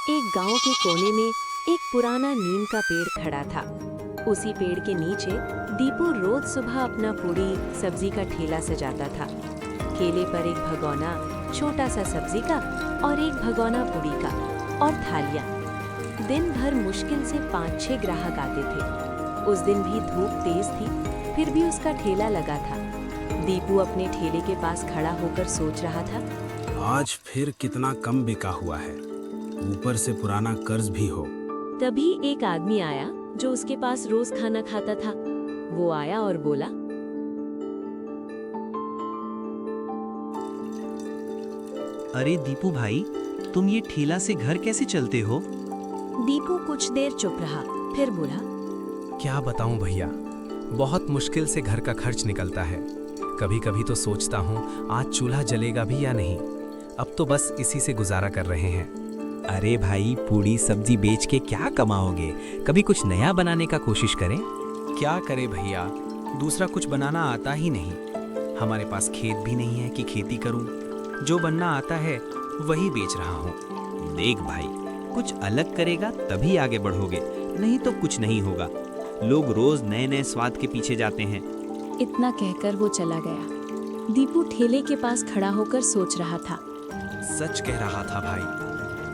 एक गांव के कोने में एक पुराना नीम का पेड़ खड़ा था। उसी पेड़ के नीचे दीपू रोज सुबह अपना पूड़ी सब्जी का ठेला सजाता था। ठेले पर एक भगोना छोटा सा सब्जी का और एक भगोना पूड़ी का और थालियां। दिन भर मुश्किल से 5-6 ग्राहक आते थे। उस दिन भी धूप तेज थी, फिर भी उसका ठेला लगा था। दीपू अपने ठेले के पास खड़ा होकर सोच रहा था, आज फिर कितना कम बिका हुआ है, ऊपर से पुराना कर्ज भी हो। तभी एक आदमी आया जो उसके पास रोज खाना खाता था। वो आया और बोला, अरे दीपू भाई, तुम ये ठेला से घर कैसे चलते हो? दीपू कुछ देर चुप रहा, फिर बोला, क्या बताऊं भैया, बहुत मुश्किल से घर का खर्च निकलता है। कभी कभी तो सोचता हूँ आज चूल्हा जलेगा भी या नहीं। अब तो बस इसी से गुजारा कर रहे हैं। अरे भाई, पूड़ी सब्जी बेच के क्या कमाओगे? कभी कुछ नया बनाने का कोशिश करें। क्या करे भैया, दूसरा कुछ बनाना आता ही नहीं। हमारे पास खेत भी नहीं है कि खेती करूं। जो बनना आता है वही बेच रहा हूं। देख भाई, कुछ अलग करेगा तभी आगे बढ़ोगे, नहीं तो कुछ नहीं होगा। लोग रोज नए नए स्वाद के पीछे जाते हैं। इतना कहकर वो चला गया। दीपू ठेले के पास खड़ा होकर सोच रहा था। सच कह रहा था भाई,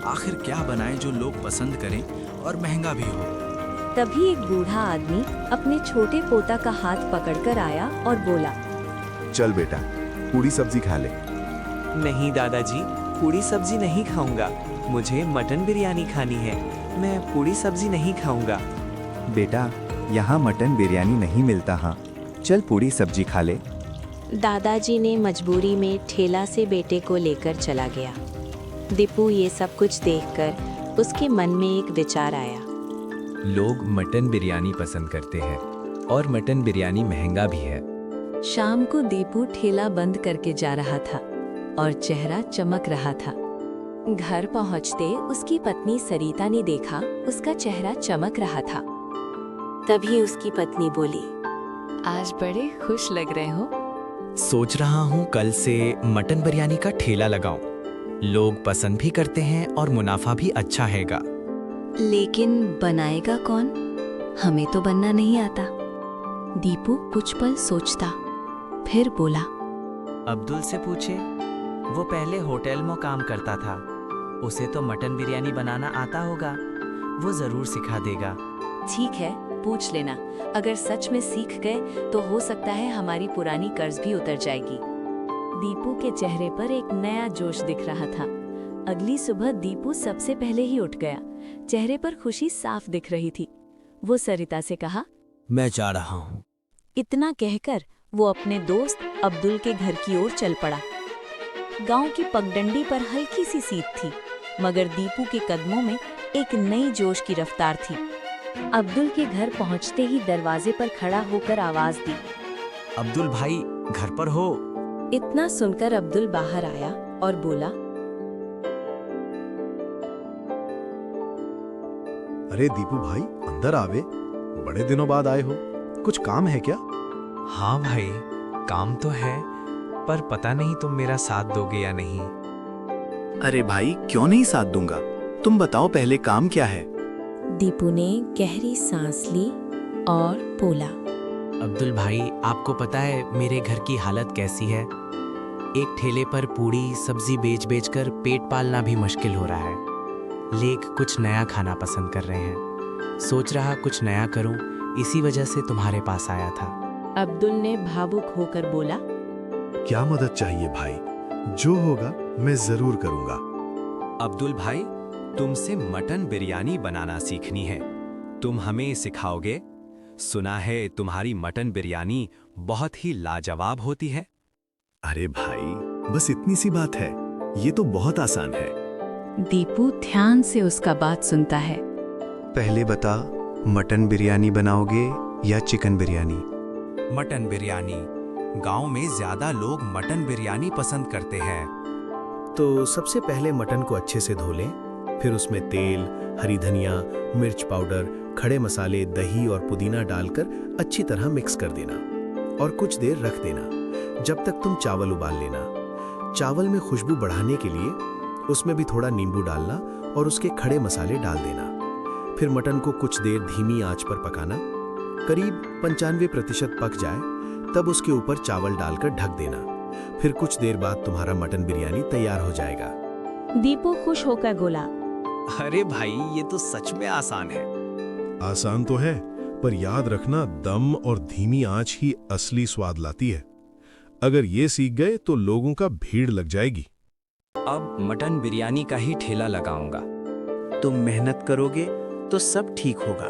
आखिर क्या बनाएं जो लोग पसंद करें और महंगा भी हो। तभी एक बूढ़ा आदमी अपने छोटे पोता का हाथ पकड़कर आया और बोला, चल बेटा, पूड़ी सब्जी खा ले। नहीं दादाजी, पूड़ी सब्जी नहीं खाऊंगा। मुझे मटन बिरयानी खानी है। मैं पूड़ी सब्जी नहीं खाऊंगा। बेटा, यहाँ मटन बिरयानी नहीं मिलता। हाँ, चल पूड़ी सब्जी खा ले। दादाजी ने मजबूरी में ठेला से बेटे को लेकर चला गया। दीपू ये सब कुछ देखकर उसके मन में एक विचार आया। लोग मटन बिरयानी पसंद करते हैं और मटन बिरयानी महंगा भी है। शाम को दीपू ठेला बंद करके जा रहा था और चेहरा चमक रहा था। घर पहुंचते उसकी पत्नी सरिता ने देखा उसका चेहरा चमक रहा था। तभी उसकी पत्नी बोली, आज बड़े खुश लग रहे हो। सोच रहा हूँ कल से मटन बिरयानी का ठेला लगाऊं। लोग पसंद भी करते हैं और मुनाफा भी अच्छा हैगा। लेकिन बनाएगा कौन? हमें तो बनना नहीं आता। दीपू कुछ पल सोचता, फिर बोला, अब्दुल से पूछे, वो पहले होटल में काम करता था। उसे तो मटन बिरयानी बनाना आता होगा, वो जरूर सिखा देगा। ठीक है, पूछ लेना। अगर सच में सीख गए तो हो सकता है हमारी पुरानी कर्ज भी उतर जाएगी। दीपू के चेहरे पर एक नया जोश दिख रहा था। अगली सुबह दीपू सबसे पहले ही उठ गया। चेहरे पर खुशी साफ दिख रही थी। वो सरिता से कहा, मैं जा रहा हूँ। इतना कहकर वो अपने दोस्त अब्दुल के घर की ओर चल पड़ा। गांव की पगडंडी पर हल्की सी सीट थी, मगर दीपू के कदमों में एक नई जोश की रफ्तार थी। अब्दुल के घर पहुंचते ही दरवाजे पर खड़ा होकर आवाज दी, अब्दुल भाई, घर पर हो? इतना सुनकर अब्दुल बाहर आया और बोला, अरे दीपू भाई, अंदर आवे। बड़े दिनों बाद आए हो, कुछ काम है क्या? हाँ भाई, काम तो है, पर पता नहीं तुम मेरा साथ दोगे या नहीं। अरे भाई, क्यों नहीं साथ दूंगा। तुम बताओ पहले काम क्या है? दीपू ने गहरी सांस ली और बोला, अब्दुल भाई, आपको पता है मेरे घर की हालत कैसी है। एक ठेले पर पूड़ी सब्जी बेच बेच कर पेट पालना भी मुश्किल हो रहा है। लेक कुछ नया खाना पसंद कर रहे हैं। सोच रहा कुछ नया करूं, इसी वजह से तुम्हारे पास आया था। अब्दुल ने भावुक होकर बोला, क्या मदद चाहिए भाई? जो होगा मैं जरूर करूंगा। अब्दुल भाई, तुमसे मटन बिरयानी बनाना सीखनी है। तुम हमें सिखाओगे? सुना है तुम्हारी मटन बिरयानी बहुत ही लाजवाब होती है। अरे भाई, बस इतनी सी बात है, ये तो बहुत आसान है। दीपू ध्यान से उसका बात सुनता है। पहले बता, मटन बिरयानी बनाओगे या चिकन बिरयानी? मटन बिरयानी। गांव में ज्यादा लोग मटन बिरयानी पसंद करते हैं। तो सबसे पहले मटन को अच्छे से धो लें, फिर उसमें तेल, हरी धनिया, मिर्च पाउडर, खड़े मसाले, दही और पुदीना डालकर अच्छी तरह मिक्स कर देना और कुछ देर रख देना, जब तक तुम चावल उबाल लेना। चावल में खुशबू बढ़ाने के लिए उसमें भी थोड़ा नींबू डालना और उसके खड़े मसाले डाल देना। फिर मटन को कुछ देर धीमी आंच पर पकाना। करीब 95% पक जाए तब उसके ऊपर चावल डालकर ढक देना। फिर कुछ देर बाद तुम्हारा मटन बिरयानी तैयार हो जाएगा। दीपू खुश होकर बोला, अरे भाई ये तो सच में आसान है। आसान तो है, पर याद रखना दम और धीमी आंच ही असली स्वाद लाती है। अगर ये सीख गए तो लोगों का भीड़ लग जाएगी। अब मटन बिरयानी का ही ठेला लगाऊंगा। तुम मेहनत करोगे तो सब ठीक होगा।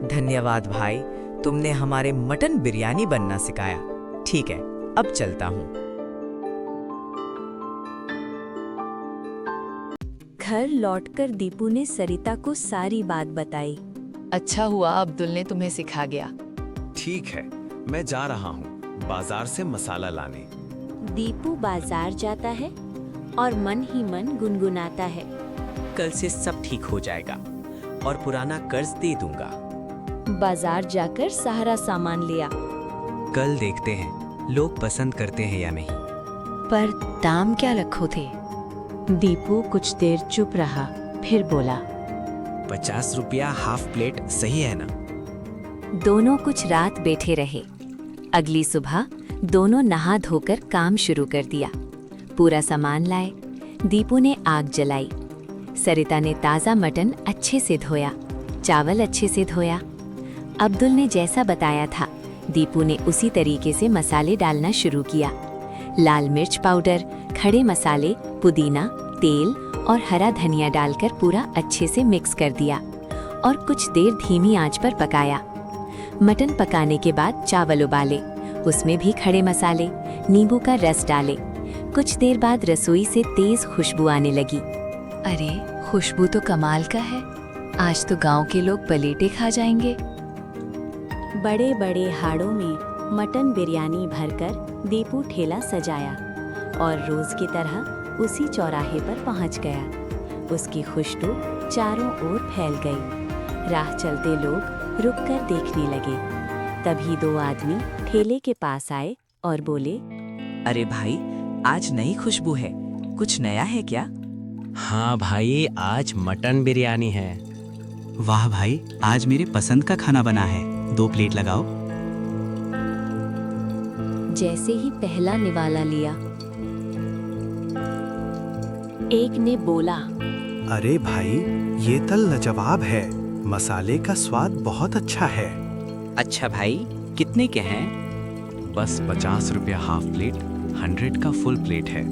धन्यवाद भाई, तुमने हमारे मटन बिरयानी बनना सिखाया। ठीक है, अब चलता हूँ। घर लौटकर दीपू ने सरिता को सारी बात बताई। अच्छा हुआ अब्दुल ने तुम्हें सिखा गया। ठीक है, मैं जा रहा हूँ बाजार से मसाला लाने। दीपू बाजार जाता है और मन ही मन गुनगुनाता है। कल से सब ठीक हो जाएगा और पुराना कर्ज दे दूंगा। बाजार जाकर सारा सामान लिया। कल देखते हैं लोग पसंद करते हैं या नहीं। पर दाम क्या रखो थे? दीपू कुछ देर चुप रहा, फिर बोला, 50 रुपया हाफ प्लेट सही है ना? दोनों कुछ रात बैठे रहे। अगली सुबह दोनों नहा धोकर काम शुरू कर दिया। पूरा सामान लाए। दीपू ने आग जलाई। सरिता ने ताज़ा मटन अच्छे से धोया, चावल अच्छे से धोया। अब्दुल ने जैसा बताया था, दीपू ने उसी तरीके से मसाले डालना शुरू किया। लाल मिर्च पाउडर, खड़े मसाले, पुदीना, तेल और हरा धनिया डालकर पूरा अच्छे से मिक्स कर दिया और कुछ देर धीमी आंच पर पकाया। मटन पकाने के बाद चावल उबाले, उसमें भी खड़े मसाले, नींबू का रस डाले। कुछ देर बाद रसोई से तेज खुशबू आने लगी। अरे खुशबू तो कमाल का है। आज तो गांव के लोग पलेटे खा जाएंगे। बड़े बड़े हाड़ों में मटन बिरयानी भरकर दीपू ठेला सजाया और रोज की तरह उसी चौराहे पर पहुंच गया। उसकी खुशबू चारों ओर फैल गई। राह चलते लोग रुककर देखने लगे। तभी दो आदमी ठेले के पास आए और बोले, अरे भाई, आज नई खुशबू है, कुछ नया है क्या? हाँ भाई, आज मटन बिरयानी है। वाह भाई, आज मेरे पसंद का खाना बना है, 2 प्लेट लगाओ। जैसे ही पहला निवाला लिया, एक ने बोला, अरे भाई, ये तल लाजवाब है। मसाले का स्वाद बहुत अच्छा है। अच्छा भाई, कितने के हैं? बस 50 रुपया हाफ प्लेट, 100 का फुल प्लेट है।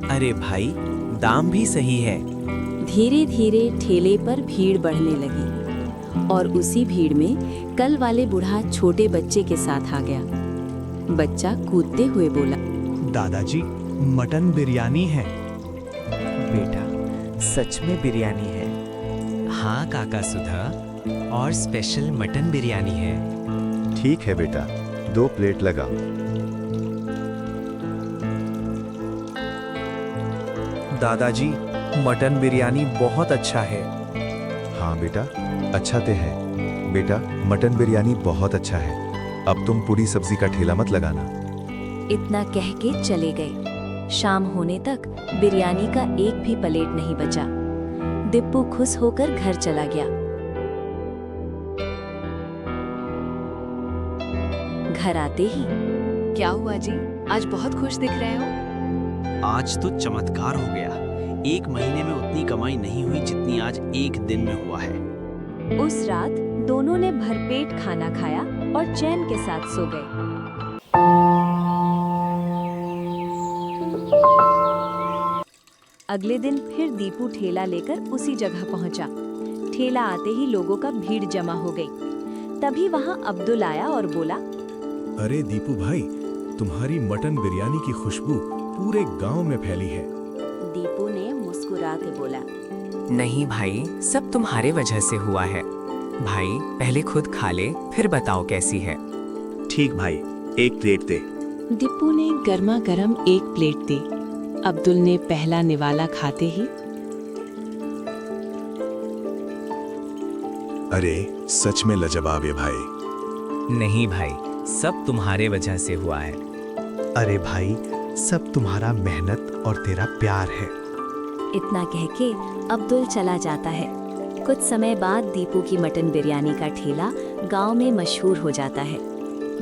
अरे भाई, दाम भी सही है। धीरे धीरे ठेले पर भीड़ बढ़ने लगी और उसी भीड़ में कल वाले बूढ़ा छोटे बच्चे के साथ आ गया। बच्चा कूदते हुए बोला, दादाजी, मटन बिरयानी है। बेटा, सच में बिरयानी है? हाँ काका सुधा, और स्पेशल मटन बिरयानी है। ठीक है बेटा, 2 प्लेट लगा। दादाजी, मटन बिरयानी बहुत अच्छा है। हाँ बेटा, अच्छा ते है। बेटा, मटन बिरयानी बहुत अच्छा है। अब तुम पूरी सब्जी का ठेला मत लगाना। इतना कह के चले गए। शाम होने तक बिरयानी का एक भी प्लेट नहीं बचा। दीपू खुश होकर घर चला गया। घर आते ही, क्या हुआ जी, आज बहुत खुश दिख रहे हो? आज तो चमत्कार हो गया। 1 महीने में उतनी कमाई नहीं हुई जितनी आज एक दिन में हुआ है। उस रात दोनों ने भरपेट खाना खाया और चैन के साथ सो गए। अगले दिन फिर दीपू ठेला लेकर उसी जगह पहुंचा। ठेला आते ही लोगों का भीड़ जमा हो गई। तभी वहां अब्दुल आया और बोला, अरे दीपू भाई, तुम्हारी मटन बिरयानी की खुशबू पूरे गांव में फैली है। दीपू ने मुस्कुराते बोला, नहीं भाई, सब तुम्हारे वजह से हुआ है। भाई, पहले खुद खा ले, फिर बताओ कैसी है। ठीक भाई, 1 प्लेट दे। दीपू ने गर्मा गर्म 1 प्लेट दी। अब्दुल ने पहला निवाला खाते ही, अरे सच में लाजवाब है भाई। नहीं भाई, सब तुम्हारे वजह से हुआ है। अरे भाई, सब तुम्हारा मेहनत और तेरा प्यार है। इतना कह के अब्दुल चला जाता है। कुछ समय बाद दीपू की मटन बिरयानी का ठेला गांव में मशहूर हो जाता है।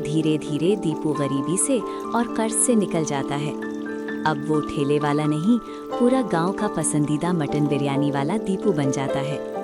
धीरे धीरे दीपू गरीबी से और कर्ज से निकल जाता है। अब वो ठेले वाला नहीं, पूरा गांव का पसंदीदा मटन बिरयानी वाला दीपू बन जाता है।